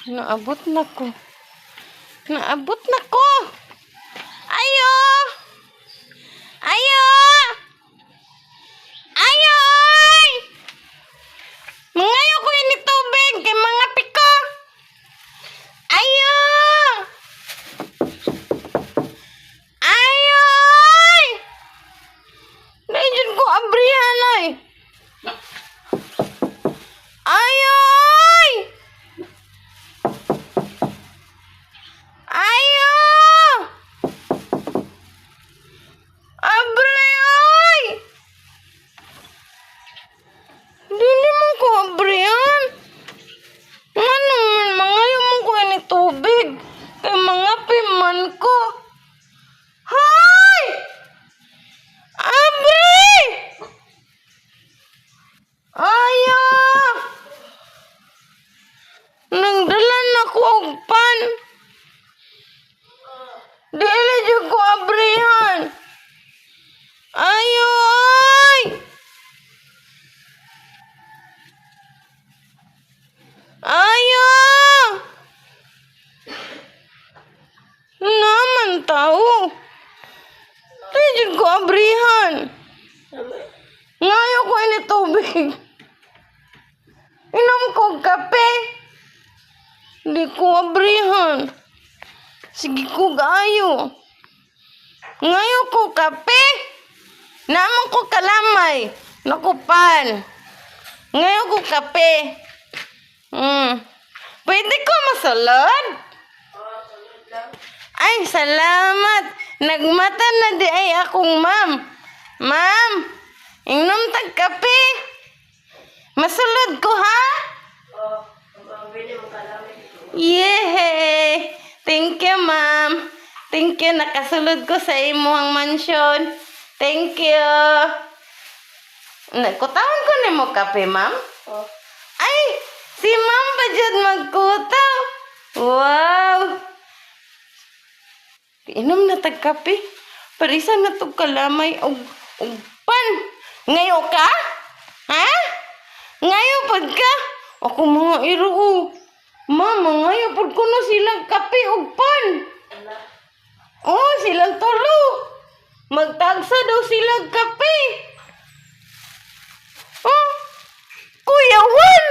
Naabot na ko. Naabot na ko. Ayo! Ayo! Ayo! Mangayo ko ini tubig kay mga piko. Ayo! Ayo! Dahil ko abrihan ay. Ayo! Ayo! Abre ay! Dili mo ko abrihan. Nga naman, mangayo mo ko ini tubig. Kay mga piman ko. Hay! Abre! Ayo! Nagdala na ko og pan. Dili jud ko abrihan. Ayo ay! Ayo! Naman tao. Dili jud ko abrihan. Ngayo ko ini tubig. Inom ko kape. Di ko abrihan. Sige ko gayo. Ngayo ko kape. Naman ko kalamay. Nakupan. Ngayo ko kape. Pwede ko masulod? Ay, salamat. Nagmata na di ay akong ma'am. Ma'am, inom tag kape. Masulod ko ha? Yehey! Thank you, ma'am. Thank you, nakasulod ko sa imuhang mansyon. Thank you. Kutawan ko ni mo kape, ma'am? Ay, si ma'am pa dyan magkutaw. Wow! Inom na tag kape. Parisa na to kalamay og pan. Ngayo ka? Ha? Ngayo pag ka? Ako mga iro. Mama, ngayon po ko na silang kape o pan. Oh, silang tulo. Magtagsa daw silang kape. Oh, Kuya Juan.